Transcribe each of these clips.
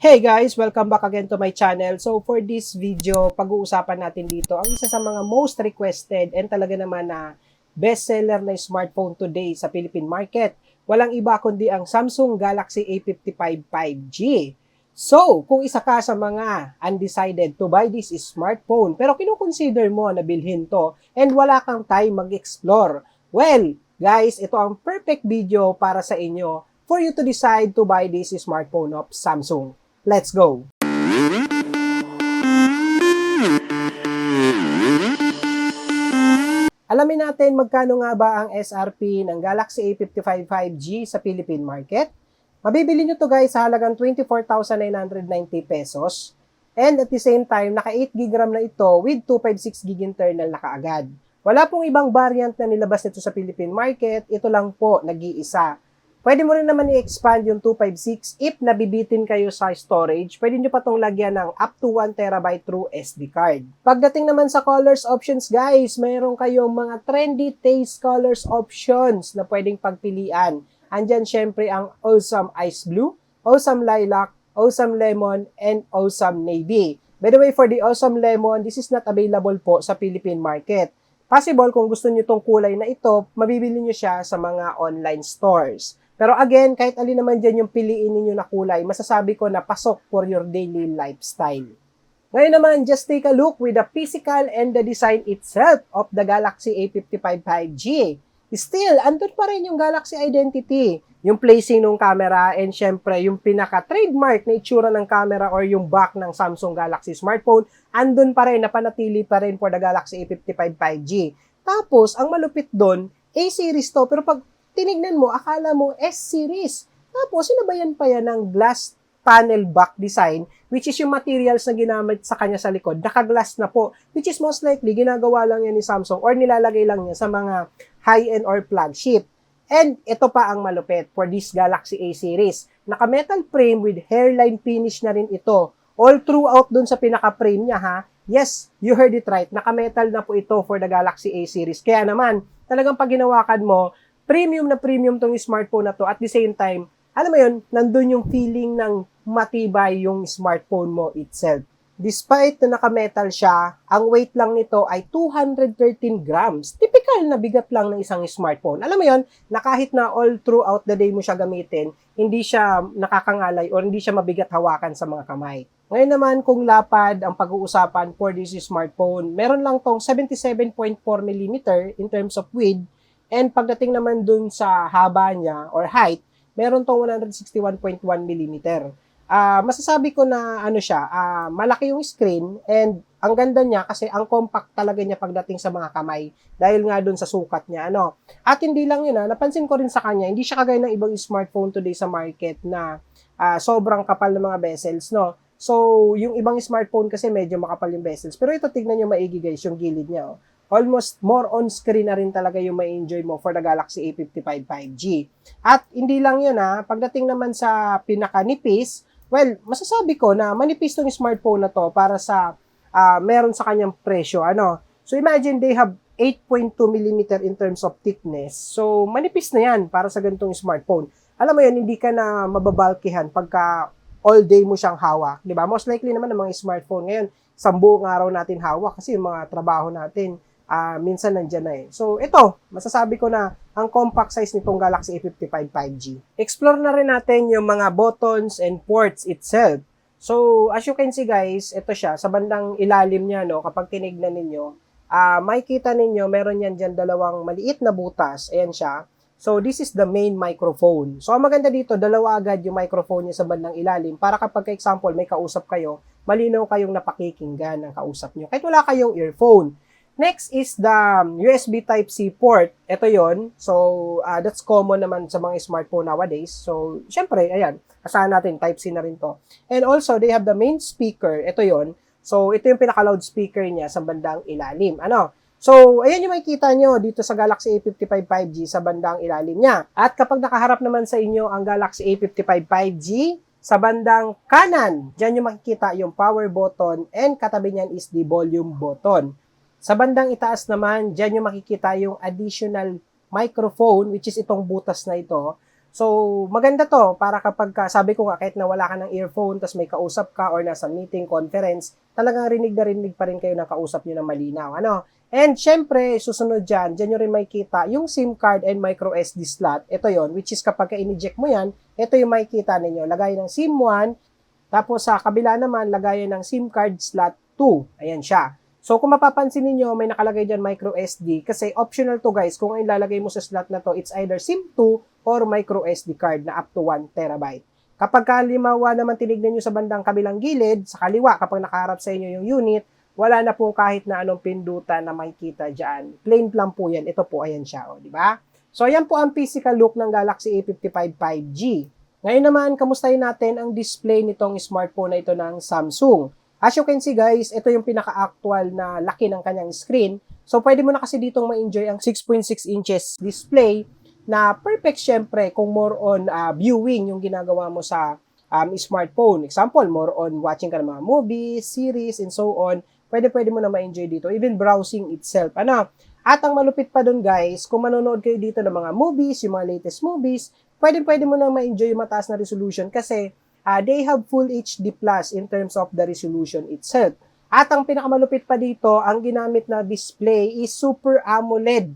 Hey guys! Welcome back again to my channel. So for this video, pag-uusapan natin dito ang isa sa mga most requested and talaga naman na bestseller na smartphone today sa Philippine market. Walang iba kundi ang Samsung Galaxy A55 5G. So, kung isa ka sa mga undecided to buy this smartphone pero kinukonsider mo na bilhin to and wala kang time mag-explore, well, guys, ito ang perfect video para sa inyo for you to decide to buy this smartphone of Samsung. Let's go! Alamin natin magkano nga ba ang SRP ng Galaxy A55 5G sa Philippine market. Mabibili nyo to guys sa halagang 24,990 pesos. And at the same time, naka 8GB RAM na ito with 256GB internal na kaagad. Wala pong ibang variant na nilabas nito sa Philippine market. Ito lang po, nag-iisa. Pwede mo rin naman i-expand yung 256 if nabibitin kayo sa storage. Pwede nyo pa itong lagyan ng up to 1TB through SD card. Pagdating naman sa colors options guys, mayroon kayong mga trendy taste colors options na pwedeng pagpilian. Andyan syempre ang Awesome Ice Blue, Awesome Lilac, Awesome Lemon, and Awesome Navy. By the way, for the Awesome Lemon, this is not available po sa Philippine market. Possible kung gusto nyo itong kulay na ito, mabibili nyo siya sa mga online stores. Pero again, kahit alin naman dyan yung piliin ninyo na kulay, masasabi ko na pasok for your daily lifestyle. Ngayon naman, just take a look with the physical and the design itself of the Galaxy A55 5G. Still, andun pa rin yung Galaxy identity, yung placing ng camera, and syempre, yung pinaka-trademark na itsura ng camera or yung back ng Samsung Galaxy smartphone, andun pa rin, napanatili pa rin for the Galaxy A55 5G. Tapos, ang malupit doon, A-series to, pero pag tinignan mo, akala mo S-series. Tapos, sinabayan pa yan ng glass panel back design, which is yung materials na ginamit sa kanya sa likod. Naka-glass na po, which is most likely, ginagawa lang yan ni Samsung or nilalagay lang niya sa mga high-end or flagship. And ito pa ang malupit for this Galaxy A-series. Naka-metal frame with hairline finish na rin ito. All throughout dun sa pinaka-frame niya ha. Yes, you heard it right. Naka-metal na po ito for the Galaxy A-series. Kaya naman, talagang pag ginawakan mo, premium na premium tong smartphone na to. At the same time, alam mo yun, nandun yung feeling ng matibay yung smartphone mo itself. Despite na naka-metal siya, ang weight lang nito ay 213 grams. Typical na bigat lang ng isang smartphone. Alam mo yun, na kahit na all throughout the day mo siya gamitin, hindi siya nakakangalay o hindi siya mabigat hawakan sa mga kamay. Ngayon naman, kung lapad ang pag-uusapan for this smartphone, meron lang tong 77.4mm in terms of width. And pagdating naman dun sa haba niya or height, meron tong 161.1mm. Masasabi ko na ano siya, malaki yung screen and ang ganda niya kasi ang compact talaga niya pagdating sa mga kamay dahil nga dun sa sukat niya. At hindi lang yun, napansin ko rin sa kanya, hindi siya kagaya ng ibang smartphone today sa market na sobrang kapal ng mga bezels, no? So, yung ibang smartphone kasi medyo makapal yung bezels. Pero ito, tignan nyo maigi guys, yung gilid niya, almost more on screen na rin talaga yung ma-enjoy mo for the Galaxy A55 5G. At hindi lang yun pagdating naman sa pinaka-nipis, well, masasabi ko na manipis tong smartphone na to para sa meron sa kanyang presyo. So imagine they have 8.2mm in terms of thickness. So manipis na yan para sa ganitong smartphone. Alam mo yan, hindi ka na mababalkihan pagka all day mo siyang hawak. Diba? Most likely naman ng mga smartphone ngayon, sa buong araw natin hawak kasi yung mga trabaho natin, minsan nandyan na eh. So, ito, masasabi ko na ang compact size nitong Galaxy A55 5G. Explore na rin natin yung mga buttons and ports itself. So, as you can see guys, ito siya, sa bandang ilalim niya, kapag tinignan ninyo, makikita ninyo, meron yan dyan dalawang maliit na butas. Ayan siya. So, this is the main microphone. So, ang maganda dito, dalawa agad yung microphone niya sa bandang ilalim para kapag, example, may kausap kayo, malinaw kayong napakikinggan ng kausap nyo. Kahit wala kayong earphone. Next is the USB Type-C port. Ito yon. So, that's common naman sa mga smartphone nowadays. So, syempre, ayan, asahan natin, Type-C na rin to. And also, they have the main speaker. Ito yon. So, ito yung pinaka-loudspeaker niya sa bandang ilalim. So, ayan yung makikita nyo dito sa Galaxy A55 5G sa bandang ilalim niya. At kapag nakaharap naman sa inyo ang Galaxy A55 5G, sa bandang kanan, dyan yung makikita yung power button and katabi niyan is the volume button. Sa bandang itaas naman, dyan yung makikita yung additional microphone which is itong butas na ito. So, maganda to para kapag sabi ko nga, kahit na wala ka ng earphone, tas may kausap ka or nasa meeting, conference, talagang rinig na rinig pa rin kayo ng kausap nyo ng malinaw. Ano? And syempre, susunod dyan nyo rin makikita yung SIM card and micro SD slot. Ito yon, which is kapag ka-inject mo yan, ito yung makikita ninyo. Lagay ng SIM 1, tapos sa kabila naman, lagayan ng SIM card slot 2. Ayan siya. So kung mapapansin niyo may nakalagay dyan micro SD kasi optional to guys. Kung ilalagay mo sa slot na to, it's either SIM 2 or micro SD card na up to 1 terabyte. Kapag kalimawa naman tinignan nyo sa bandang kabilang gilid, sa kaliwa, kapag nakaharap sa inyo yung unit, wala na po kahit na anong pindutan na makikita dyan. Plain lang po yan. Ito po, ayan siya, di ba? So ayan po ang physical look ng Galaxy A55 5G. Ngayon naman, kamustahin natin ang display nitong smartphone na ito ng Samsung. As you can see guys, ito yung pinaka-actual na laki ng kanyang screen. So pwede mo na kasi ditong ma-enjoy ang 6.6 inches display na perfect syempre kung more on viewing yung ginagawa mo sa smartphone. Example, more on watching ka ng mga movies, series, and so on. Pwede mo na ma-enjoy dito. Even browsing itself. Ano? At ang malupit pa dun guys, kung manonood kayo dito ng mga movies, yung mga latest movies, pwede mo na ma-enjoy yung mataas na resolution kasi they have full HD plus in terms of the resolution itself. At ang pinakamalupit pa dito, ang ginamit na display is Super AMOLED.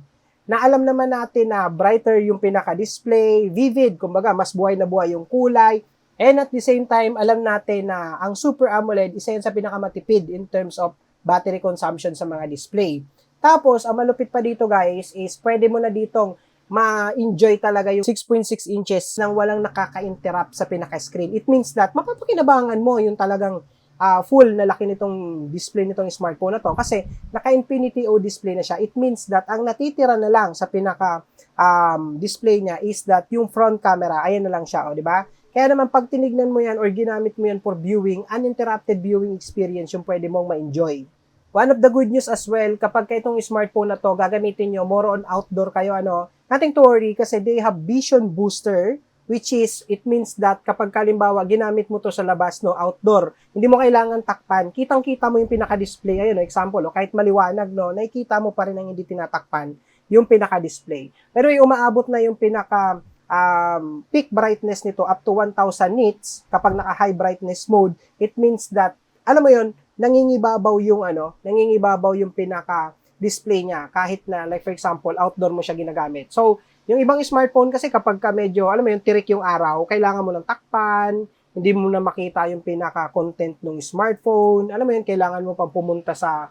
Na alam naman natin na brighter yung pinaka-display, vivid, kumbaga mas buhay na buhay yung kulay. And at the same time, alam natin na ang Super AMOLED isa yan sa pinakamatipid in terms of battery consumption sa mga display. Tapos, ang malupit pa dito guys is pwede mo na ditong ma-enjoy talaga yung 6.6 inches nang walang nakaka-interrupt sa pinaka-screen. It means that mapapakinabangan mo yung talagang full na laki nitong display nitong smartphone na to kasi naka-Infinity O display na siya. It means that ang natitira na lang sa pinaka display niya is that yung front camera, ayan na lang siya, di ba? Kaya naman pag tinignan mo yan or ginamit mo yan for viewing, uninterrupted viewing experience yung pwede mong ma-enjoy. One of the good news as well, kapag itong smartphone na to, gagamitin nyo, more on outdoor kayo, nothing to worry kasi they have vision booster, which is, it means that kapag kalimbawa, ginamit mo to sa labas, outdoor, hindi mo kailangan takpan, kitang-kita mo yung pinaka-display, ayun, example, kahit maliwanag, nakikita mo pa rin ang hindi tinatakpan, yung pinaka-display. Pero yung umaabot na yung pinaka, peak brightness nito up to 1000 nits, kapag naka-high brightness mode, it means that, alam mo yun, nangingibabaw yung pinaka-display niya kahit na, like for example, outdoor mo siya ginagamit. So, yung ibang smartphone kasi kapag ka medyo, alam mo yung tirik yung araw, kailangan mo ng takpan, hindi mo na makita yung pinaka-content ng smartphone, alam mo yun, kailangan mo pang pumunta sa,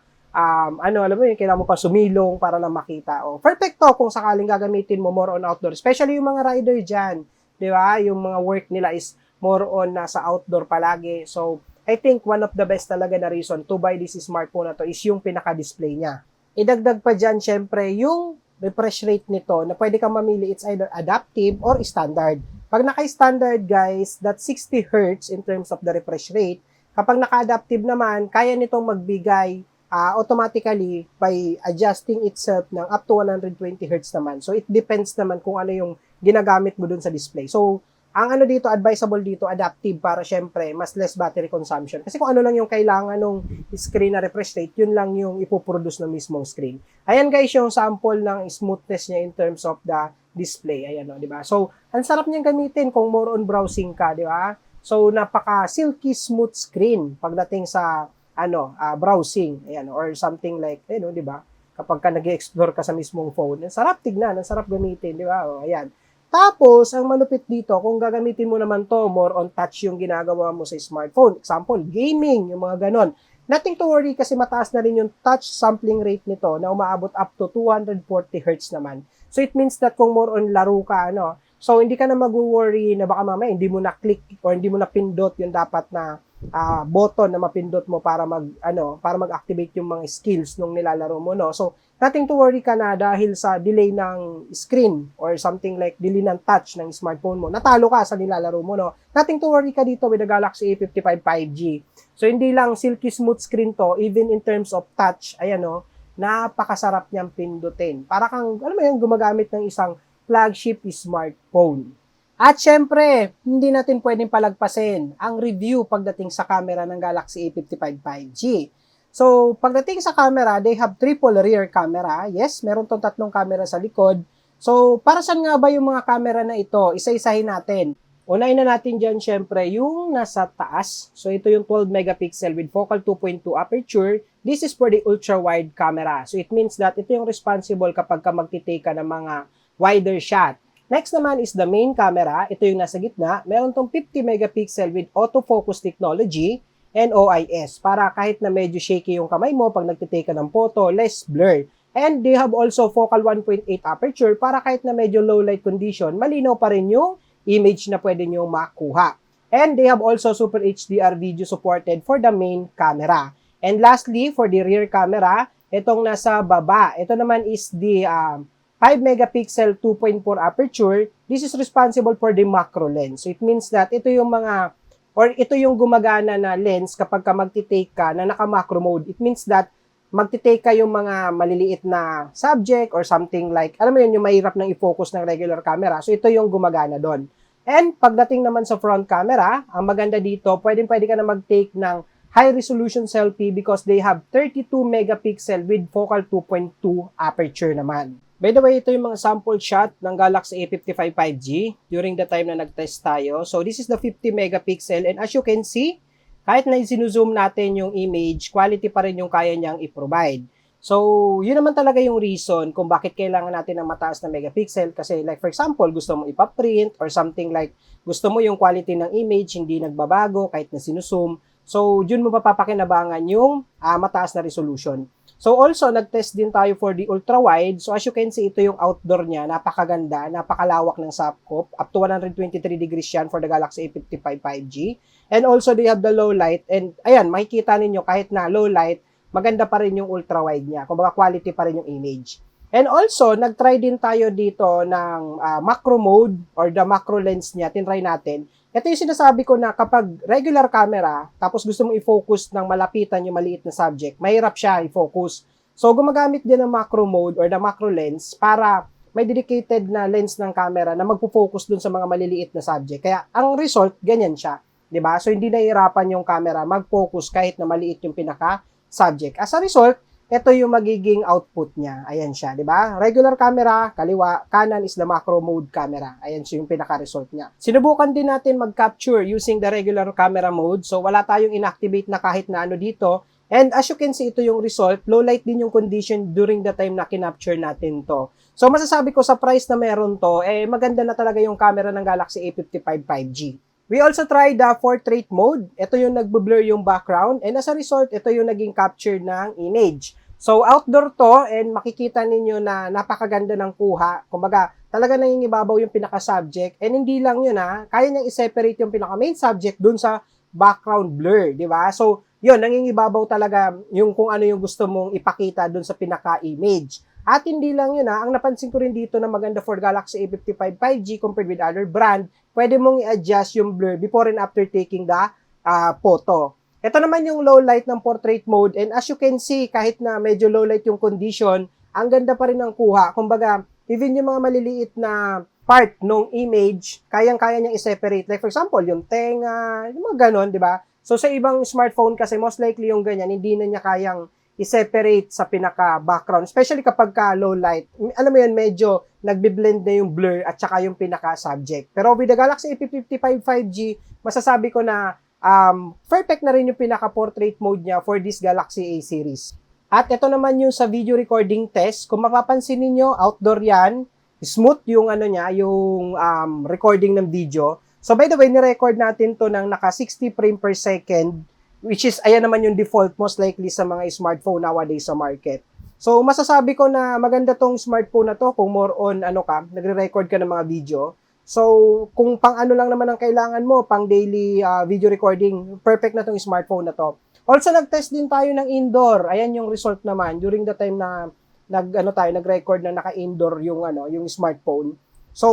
alam mo yun, kailangan mo pang sumilong para lang makita. O, perfect to kung sakaling gagamitin mo more on outdoor, especially yung mga rider dyan, di ba? Yung mga work nila is more on nasa outdoor palagi. So, I think one of the best talaga na reason to buy this smartphone na to is yung pinaka-display niya. Idagdag pa dyan, syempre, yung refresh rate nito na pwede kang mamili, it's either adaptive or standard. Pag naka-standard, guys, that's 60 Hz in terms of the refresh rate. Kapag naka-adaptive naman, kaya nitong magbigay automatically by adjusting itself ng up to 120 Hz naman. So, it depends naman kung ano yung ginagamit mo dun sa display. So, ang advisable dito, adaptive para syempre, mas less battery consumption. Kasi kung ano lang yung kailangan ng screen na refresh rate, yun lang yung ipoproduce ng mismong screen. Ayan guys, yung sample ng smoothness niya in terms of the display. Ayan, di ba? So, ang sarap niyang gamitin kung more on browsing ka, di ba? So, napaka-silky smooth screen pagdating sa, browsing, ayan, or something like, di ba? Kapag ka nag-explore ka sa mismong phone, ang sarap tignan, ang sarap gamitin, di ba? O, ayan. Tapos, ang malupit dito, kung gagamitin mo naman to, more on touch yung ginagawa mo sa smartphone. Example, gaming, yung mga ganon. Nothing to worry kasi mataas na rin yung touch sampling rate nito na umaabot up to 240 Hz naman. So, it means that kung more on laro ka, so hindi ka na mag-worry na baka mamaya hindi mo na-click or hindi mo na-pindot yung dapat na button na mapindot mo para mag-activate yung mga skills nung nilalaro mo, So, nothing to worry ka na dahil sa delay ng screen or something like delay ng touch ng smartphone mo. Natalo ka sa nilalaro mo, Nothing to worry ka dito with the Galaxy A55 5G. So, hindi lang silky smooth screen to, even in terms of touch, ayan, napakasarap niyang pindutin. Para kang, gumagamit ng isang flagship smartphone. At syempre, hindi natin pwedeng palagpasin ang review pagdating sa camera ng Galaxy A55 5G. So, pagdating sa camera, they have triple rear camera. Yes, meron tong tatlong camera sa likod. So, para saan nga ba yung mga camera na ito? Isa-isahin natin. Unahin na natin dyan, syempre, yung nasa taas. So, ito yung 12 megapixel with focal 2.2 aperture. This is for the ultra-wide camera. So, it means that ito yung responsible kapag ka magtitake ka ng mga wider shot. Next naman is the main camera. Ito yung nasa gitna. Meron tong 50 megapixel with autofocus technology and OIS. Para kahit na medyo shaky yung kamay mo pag nagtitake ka ng photo, less blur. And they have also focal 1.8 aperture para kahit na medyo low light condition, malinaw pa rin yung image na pwede nyo makuha. And they have also Super HDR video supported for the main camera. And lastly, for the rear camera, itong nasa baba, ito naman is the 5 megapixel 2.4 aperture. This is responsible for the macro lens. So it means that ito yung mga, or ito yung gumagana na lens kapag ka magtitake ka na naka-macro mode. It means that magtitake ka yung mga maliliit na subject or something like, alam mo yun, yung mahirap nang i-focus ng regular camera. So ito yung gumagana doon. And pagdating naman sa front camera, ang maganda dito, pwede ka na mag-take ng high resolution selfie because they have 32 megapixel with focal 2.2 aperture naman. By the way, ito yung mga sample shot ng Galaxy A55 5G during the time na nag-test tayo. So this is the 50 megapixel and as you can see, kahit na isinuzoom natin yung image, quality pa rin yung kaya niyang i-provide. So, yun naman talaga yung reason kung bakit kailangan natin ng mataas na megapixel. Kasi like for example, gusto mo ipaprint or something like gusto mo yung quality ng image hindi nagbabago kahit na sinuzoom. So, yun mo mapapakinabangan yung mataas na resolution. So, also, nag-test din tayo for the ultra-wide. So, as you can see, ito yung outdoor niya. Napakaganda, napakalawak ng sapkop. Up to 123 degrees yan for the Galaxy A55 5G. And also, they have the low light. And, ayan, makikita ninyo kahit na low light, maganda pa rin yung ultra-wide niya. Kumbaga, quality pa rin yung image. And also, nag-try din tayo dito ng macro mode or the macro lens niya. Tinry natin. Ito yung sinasabi ko na kapag regular camera, tapos gusto mong i-focus ng malapitan yung maliit na subject, mahirap siya i-focus. So, gumagamit din ng macro mode or the macro lens para may dedicated na lens ng camera na magpo-focus dun sa mga maliliit na subject. Kaya, ang result, ganyan siya. 'Di ba? So, hindi nahihirapan yung camera mag-focus kahit na maliit yung pinaka-subject. As a result, ito yung magiging output niya. Ayan siya, 'di ba? Regular camera, kaliwa, kanan is the macro mode camera. Ayan siya yung pinaka-result niya. Sinubukan din natin mag-capture using the regular camera mode. So, wala tayong inactivate na kahit na ano dito. And as you can see, ito yung result. Low light din yung condition during the time na kinapture natin to. So, masasabi ko sa price na meron to, maganda na talaga yung camera ng Galaxy A55 5G. We also tried the portrait mode. Ito yung nagbo-blur yung background and as a result, ito yung naging capture ng image. So, outdoor to and makikita ninyo na napakaganda ng kuha. Kumbaga, talaga nangingibabaw yung pinaka-subject and hindi lang yun kaya niyang i-separate yung pinaka-main subject dun sa background blur, di ba? So, yun, nangingibabaw talaga yung kung ano yung gusto mong ipakita dun sa pinaka-image. At hindi lang yun ang napansin ko rin dito na maganda for Galaxy A55 5G compared with other brand, pwede mong i-adjust yung blur before and after taking the photo. Ito naman yung low light ng portrait mode and as you can see, kahit na medyo low light yung condition, ang ganda pa rin ng kuha. Kumbaga, even yung mga maliliit na part ng image, kayang-kaya niyang i-separate. Like for example, yung tenga, yung mga ganon, di ba? So sa ibang smartphone kasi, most likely yung ganyan, hindi na niya kayang i-separate sa pinaka-background, especially kapag ka low light. Alam mo yun, medyo nagbi-blend na yung blur at saka yung pinaka-subject. Pero with the Galaxy A55 5G, masasabi ko na perfect na rin yung pinaka-portrait mode niya for this Galaxy A series. At ito naman yung sa video recording test. Kung mapapansin niyo outdoor yan, smooth yung niya, yung recording ng video. So by the way, ni-record natin to ng naka 60 frame per second, which is, ayan naman yung default most likely sa mga smartphone nowadays sa market. So, masasabi ko na maganda tong smartphone na to kung more on, nagre-record ka ng mga video. So, kung pang ano lang naman ang kailangan mo, pang daily video recording, perfect na tong smartphone na to. Also, nag-test din tayo ng indoor. Ayan yung result naman during the time na nag-record na naka-indoor yung smartphone. So,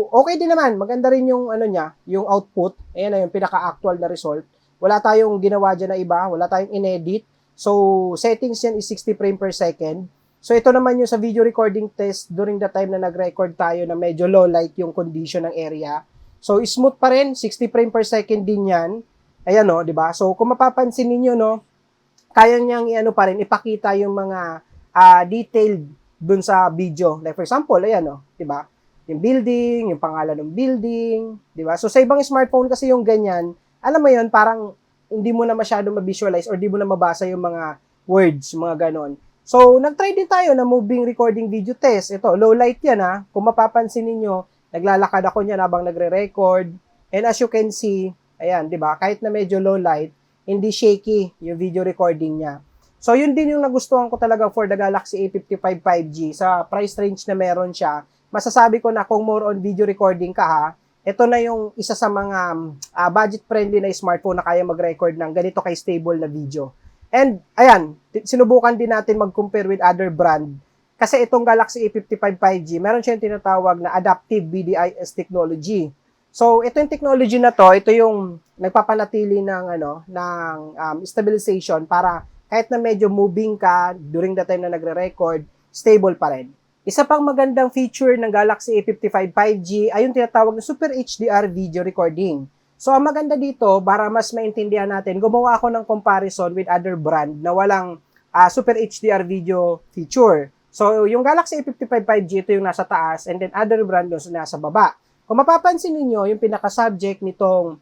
okay din naman. Maganda rin yung niya, yung output. Ayan na yung pinaka-actual na result. Wala tayong ginawa dyan na iba, wala tayong inedit. So, settings yan is 60 frame per second. So, ito naman yung sa video recording test during the time na nag-record tayo na medyo low light yung condition ng area. So, smooth pa rin, 60 frame per second din yan. Ayan di ba? So, kung mapapansin niyo kaya niyang pa rin ipakita yung mga detailed dun sa video. Like for example, ayan oh, 'di ba? Yung building, yung pangalan ng building, 'di ba? So sa ibang smartphone kasi yung ganyan, alam mo 'yun, parang hindi mo na masyado ma-visualize or di mo na mabasa yung mga words, mga ganon. So, nag-try din tayo na moving recording video test. Ito, low light yan ha. Kung mapapansin ninyo, naglalakad ako niyan habang nagre-record. And as you can see, ayan, di ba? Kahit na medyo low light, hindi shaky yung video recording niya. So, yun din yung nagustuhan ko talaga for the Galaxy A55 5G. Sa price range na meron siya, masasabi ko na kung more on video recording ka ha, ito na yung isa sa mga budget-friendly na smartphone na kaya mag-record ng ganito kay-stable na video. And, ayan, sinubukan din natin mag-compare with other brand. Kasi itong Galaxy A55 5G, meron siyang tinatawag na Adaptive BDIS technology. So, ito yung technology na to, ito yung nagpapanatili ng stabilization para kahit na medyo moving ka during the time na nagre-record, stable pa rin. Isa pang magandang feature ng Galaxy A55 5G ay yung tinatawag na Super HDR video recording. So, ang maganda dito, para mas maintindihan natin, gumawa ako ng comparison with other brand na walang Super HDR video feature. So, yung Galaxy A55 5G, ito yung nasa taas, and then other brand yung nasa baba. Kung mapapansin niyo yung pinaka-subject nitong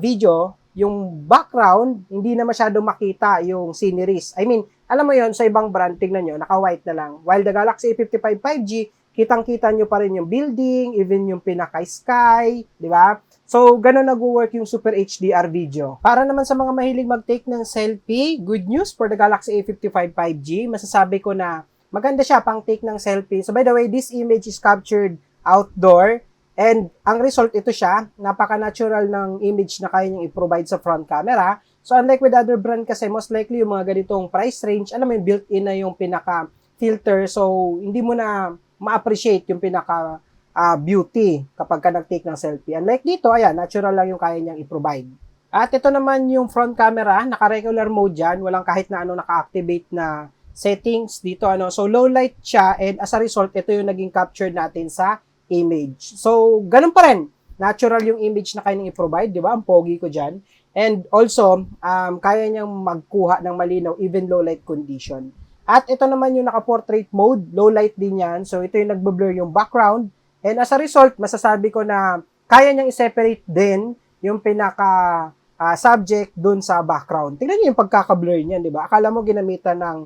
video, yung background, hindi na masyado makita yung sceneries. I mean, alam mo yon sa ibang brand, tingnan nyo, naka-white na lang. While the Galaxy A55 5G, kitang-kita nyo pa rin yung building, even yung pinaka-sky, di ba? So, ganun nag-work yung Super HDR video. Para naman sa mga mahilig mag-take ng selfie, good news for the Galaxy A55 5G. Masasabi ko na maganda siya pang take ng selfie. So, by the way, this image is captured outdoor. And ang result, ito siya, napaka-natural ng image na kaya niyang i-provide sa front camera. So, unlike with other brand kasi, most likely yung mga ganitong price range, alam mo yung built-in na yung pinaka-filter. So, hindi mo na ma-appreciate yung pinaka-beauty kapag ka nag-take ng selfie. Unlike dito, ayan, natural lang yung kaya niyang i-provide. At ito naman yung front camera, naka-regular mode dyan, walang kahit na naka-activate na settings dito. So, low light siya, and as a result, ito yung naging captured natin sa image. So, ganun pa rin. Natural yung image na kaya niyang i-provide, di ba? Ang pogi ko dyan. And also, kaya niyang magkuha ng malinaw even low light condition. At ito naman yung naka-portrait mode, low light din yan. So ito yung nagbe-blur yung background. And as a result, masasabi ko na kaya niyang i-separate din yung pinaka-subject dun sa background. Tingnan niyo yung pagkaka-blur niyan, di ba? Akala mo ginamitan ng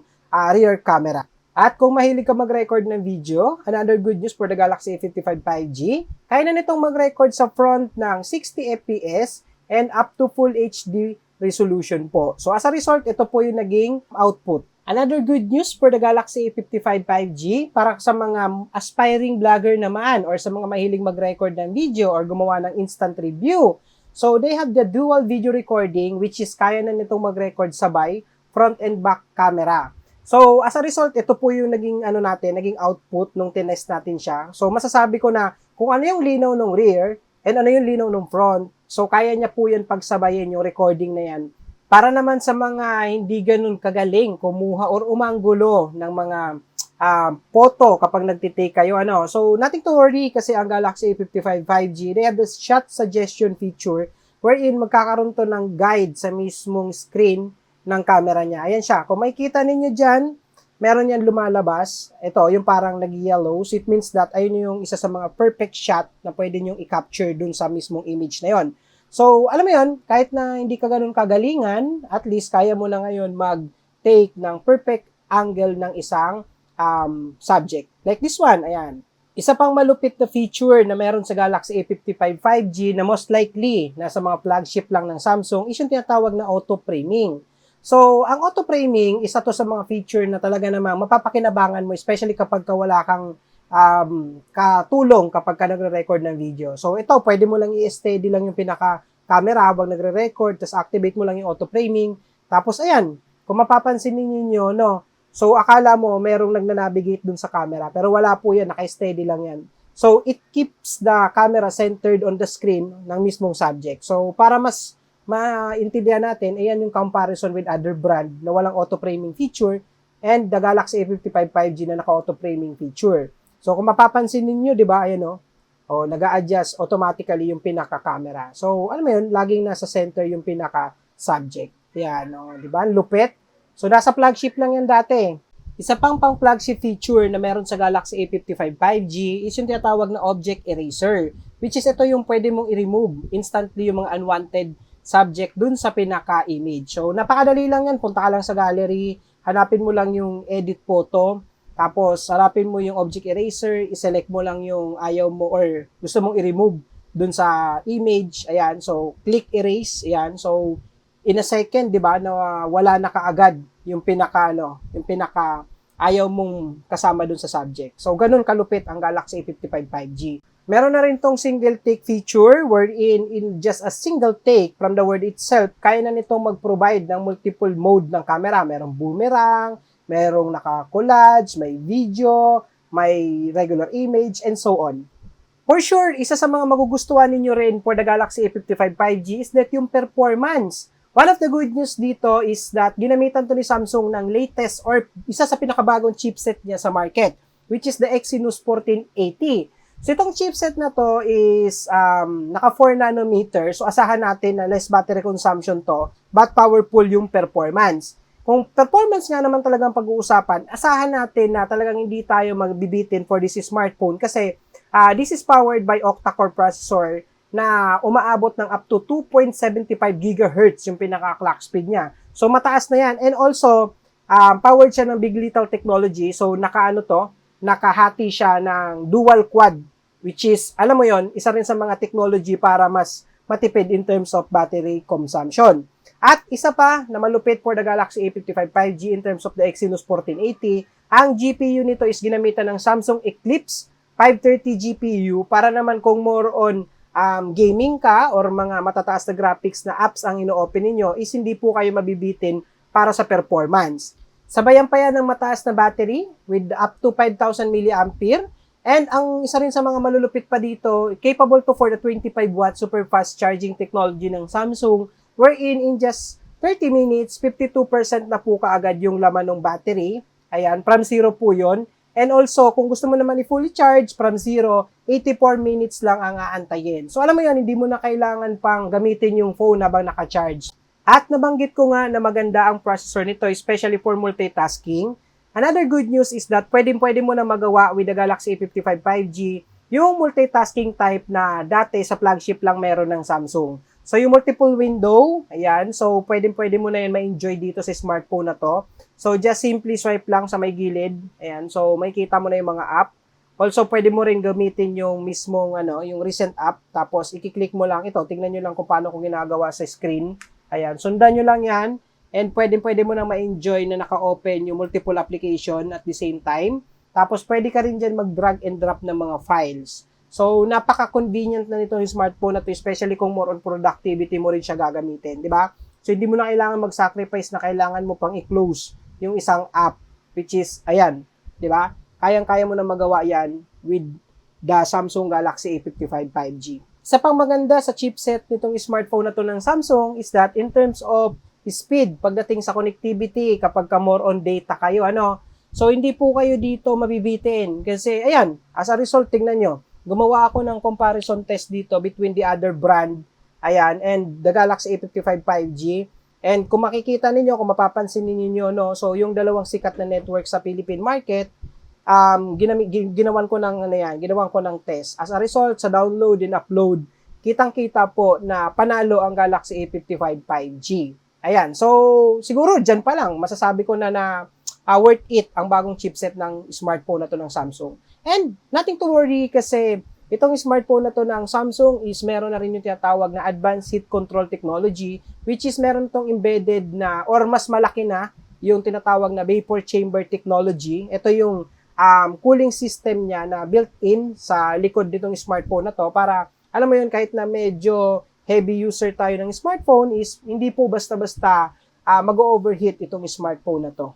rear camera. At kung mahilig ka mag-record ng video, another good news for the Galaxy A55 5G, kaya na nitong mag-record sa front ng 60 FPS and up to full HD resolution po. So as a result, ito po yung naging output. Another good news for the Galaxy A55 5G para sa mga aspiring vlogger naman or sa mga mahilig mag-record ng video or gumawa ng instant review. So they have the dual video recording which is kaya na nitong mag-record sabay front and back camera. So as a result, ito po yung naging naging output nung tinest natin siya. So masasabi ko na kung ano yung linaw ng rear and ano yung linaw ng front. So, kaya niya po yan pagsabayin yung recording na yan. Para naman sa mga hindi ganun kagaling, kumuha or umanggulo ng mga photo kapag nagtitake kayo. So, nothing to worry kasi ang Galaxy A55 5G, they have the shot suggestion feature wherein magkakaroon to ng guide sa mismong screen ng camera niya. Ayan siya. Kung makikita ninyo dyan, meron yan lumalabas. Ito, yung parang nag-yellow. So, it means that ayun yung isa sa mga perfect shot na pwede nyong i-capture dun sa mismong image na yon. So, alam mo yun, kahit na hindi ka ganun kagalingan, at least kaya mo na ngayon mag-take ng perfect angle ng isang subject. Like this one, ayan. Isa pang malupit na feature na meron sa Galaxy A55 5G na most likely nasa mga flagship lang ng Samsung is yung tinatawag na auto-framing. So, ang auto-framing, isa to sa mga feature na talaga namang mapapakinabangan mo, especially kapag wala kang katulong kapag ka nagre-record ng video. So, ito, pwede mo lang i-steady lang yung pinaka-camera habang nagre-record, tapos activate mo lang yung auto-framing. Tapos, ayan, kung mapapansin ninyo, no, so, akala mo merong nagnanavigate dun sa camera, pero wala po yan, naka-steady lang yan. So, it keeps the camera centered on the screen ng mismong subject. So, para mas maintindihan natin, ayan yung comparison with other brand na walang auto-framing feature and the Galaxy A55 5G na naka-auto-framing feature. So, kung mapapansin ninyo, di ba, ayan nag-a-adjust automatically yung pinaka-camera. So, alam mo yun, laging nasa center yung pinaka-subject. Ayan, di ba? Lupit. So, nasa flagship lang yan dati. Isa pang flagship feature na meron sa Galaxy A55 5G is yung tinatawag na Object Eraser, which is ito yung pwede mong i-remove instantly yung mga unwanted subject dun sa pinaka-image. So, napakadali lang yan. Punta ka lang sa gallery, hanapin mo lang yung edit photo, tapos harapin mo yung Object Eraser, i-select mo lang yung ayaw mo or gusto mong i-remove dun sa image. Ayan, so click erase. Ayan, so in a second, di ba, na wala na kaagad yung pinaka ayaw mong kasama dun sa subject. So, ganun kalupit ang Galaxy A55 5G. Meron na rin tong single take feature wherein in just a single take from the word itself, kaya na nitong mag-provide ng multiple mode ng camera. Merong boomerang, merong naka-collage, may video, may regular image, and so on. For sure, isa sa mga magugustuhan ninyo rin for the Galaxy A55 5G is that yung performance. One of the good news dito is that ginamitan to ni Samsung ng latest or isa sa pinakabagong chipset niya sa market, which is the Exynos 1480. So itong chipset na to is naka 4 nanometer, so asahan natin na less battery consumption to, but powerful yung performance. Kung performance nga naman talagang pag-uusapan, asahan natin na talagang hindi tayo magbibitin for this smartphone kasi this is powered by octa-core processor na umaabot ng up to 2.75 GHz yung pinaka-clock speed niya. So mataas na yan. And also, powered siya ng Big Little technology. So nakahati siya ng dual quad, which is, alam mo yon, isa rin sa mga technology para mas matipid in terms of battery consumption. At isa pa na malupit for the Galaxy A55 5G in terms of the Exynos 1480, ang GPU nito is ginamitan ng Samsung Eclipse 530 GPU para naman kung more on gaming ka or mga matataas na graphics na apps ang ino-open ninyo is hindi po kayo mabibitin para sa performance. Sabayan pa yan ng mataas na battery with up to 5,000 mAh. And ang isa rin sa mga malulupit pa dito, capable to for the 25-watt super fast charging technology ng Samsung, wherein in just 30 minutes, 52% na po kaagad yung laman ng battery. Ayan, from zero po yun. And also, kung gusto mo naman i-fully charge from zero, 84 minutes lang ang aantayin. So alam mo yun, hindi mo na kailangan pang gamitin yung phone habang naka-charge. At nabanggit ko nga na maganda ang processor nito, especially for multitasking. Another good news is that pwede mo na magawa with the Galaxy A55 5G yung multitasking type na dati sa flagship lang meron ng Samsung. So yung multiple window, ayan, so pwede mo na yan ma-enjoy dito sa smartphone na to. So just simply swipe lang sa may gilid, ayan, so makikita mo na yung mga app. Also, pwede mo rin gamitin yung mismong, yung recent app, tapos i-click mo lang ito, tingnan nyo lang kung paano ko ginagawa sa screen. Ayan, sundan nyo lang yan, and pwede mo na ma-enjoy na naka-open yung multiple application at the same time. Tapos, pwede ka rin dyan mag-drag and drop ng mga files. So, napaka-convenient na nito yung smartphone na to, especially kung more on productivity mo rin siya gagamitin, di ba? So, hindi mo na kailangan mag-sacrifice na kailangan mo pang i-close yung isang app, which is, ayan, di ba? Kayang-kaya mo na magawa yan with the Samsung Galaxy A55 5G. Isa pang maganda sa chipset nitong smartphone na to ng Samsung is that in terms of speed, pagdating sa connectivity, kapag ka more on data kayo, so hindi po kayo dito mabibitin. Kasi, ayan, as a result, tingnan nyo, gumawa ako ng comparison test dito between the other brand, ayan, and the Galaxy A55 5G. And kung makikita ninyo, kung mapapansin ninyo, so yung dalawang sikat na network sa Philippine market, ginawan ko ng test. As a result, sa download and upload, kitang-kita po na panalo ang Galaxy A55 5G. Ayan, so siguro dyan pa lang, masasabi ko na worth it ang bagong chipset ng smartphone na to ng Samsung. And nothing to worry kasi itong smartphone na to ng Samsung is meron na rin yung tinatawag na advanced heat control technology, which is meron tong embedded na or mas malaki na yung tinatawag na vapor chamber technology. Ito yung cooling system niya na built-in sa likod nitong smartphone na to para, alam mo yun, kahit na medyo heavy user tayo ng smartphone is hindi po basta-basta mag-overheat itong smartphone na to.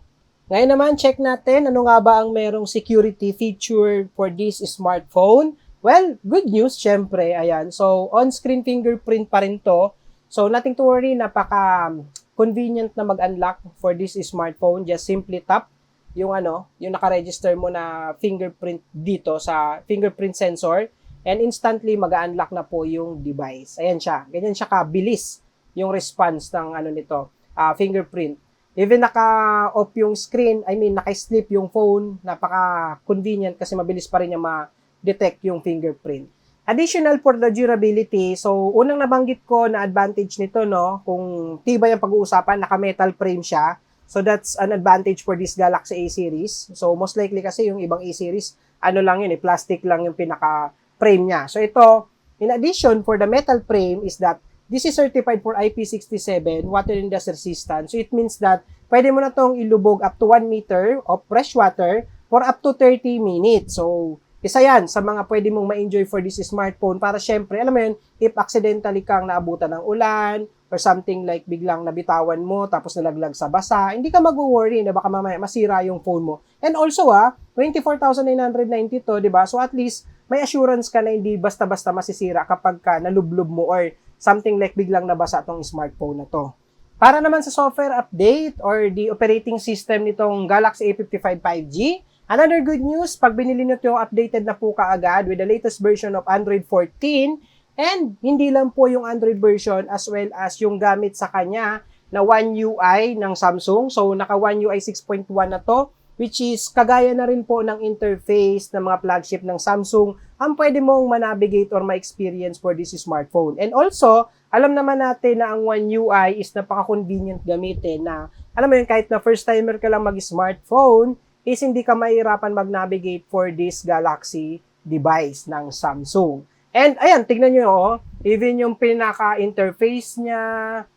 Ngayon naman, check natin ano nga ba ang merong security feature for this smartphone. Well, good news, syempre, ayan. So, on-screen fingerprint pa rin to. So, nothing to worry, napaka-convenient na mag-unlock for this smartphone. Just simply tap yung yung naka-register mo na fingerprint dito sa fingerprint sensor and instantly mag-unlock na po yung device. Ayan siya. Ganyan siya kabilis yung response ng nito, fingerprint. Even naka-off yung screen, naka-sleep yung phone, napaka-convenient kasi mabilis pa rin niya ma-detect yung fingerprint. Additional for the durability, so unang nabanggit ko na advantage nito, no, kung tibay ang pag-uusapan, naka-metal frame siya. So that's an advantage for this Galaxy A series. So most likely kasi yung ibang A series, ano lang yun, plastic lang yung pinaka-frame niya. So ito, in addition for the metal frame is that this is certified for IP67, water and dust resistant. So it means that pwede mo na tong ilubog up to 1 meter of fresh water for up to 30 minutes. So isa yan sa mga pwede mong ma-enjoy for this smartphone para syempre, alam mo yun, if accidentally kang naabutan ng ulan or something like biglang nabitawan mo tapos nalaglag sa basa, hindi ka mag-worry na baka mamaya masira yung phone mo. And also 24,990 to, di ba? So at least may assurance ka na hindi basta-basta masisira kapag ka nalublob mo or something like biglang nabasa tong smartphone na to. Para naman sa software update or the operating system nitong Galaxy A55 5G, another good news, pag binili nyo ito, updated na po kaagad with the latest version of Android 14. And hindi lang po yung Android version as well as yung gamit sa kanya na One UI ng Samsung. So, naka One UI 6.1 na to, which is kagaya na rin po ng interface ng mga flagship ng Samsung ang pwede mong manavigate or ma-experience for this smartphone. And also, alam naman natin na ang One UI is napaka-convenient gamitin na, alam mo yun, kahit na first timer ka lang mag-smartphone, is hindi ka mahirapan mag-navigate for this Galaxy device ng Samsung. And ayan, tignan nyo, even yung pinaka-interface niya,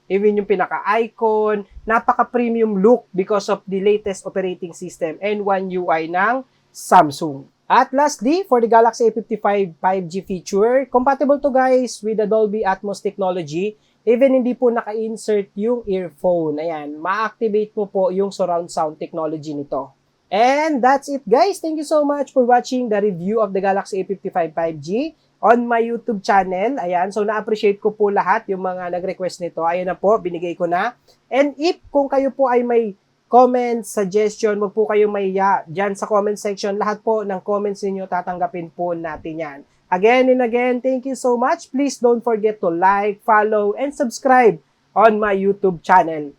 even yung pinaka-icon, napaka-premium look because of the latest operating system and One UI ng Samsung. At lastly, for the Galaxy A55 5G feature, compatible to guys with the Dolby Atmos technology. Even hindi po naka-insert yung earphone. Ayan, ma-activate mo po yung surround sound technology nito. And that's it guys. Thank you so much for watching the review of the Galaxy A55 5G on my YouTube channel. Ayan, so na-appreciate ko po lahat yung mga nag-request nito. Ayan na po, binigay ko na. And if kung kayo po ay may comment, suggestion, wag po kayong mahiya dyan sa comment section. Lahat po ng comments ninyo, tatanggapin po natin yan. Again and again, thank you so much. Please don't forget to like, follow, and subscribe on my YouTube channel.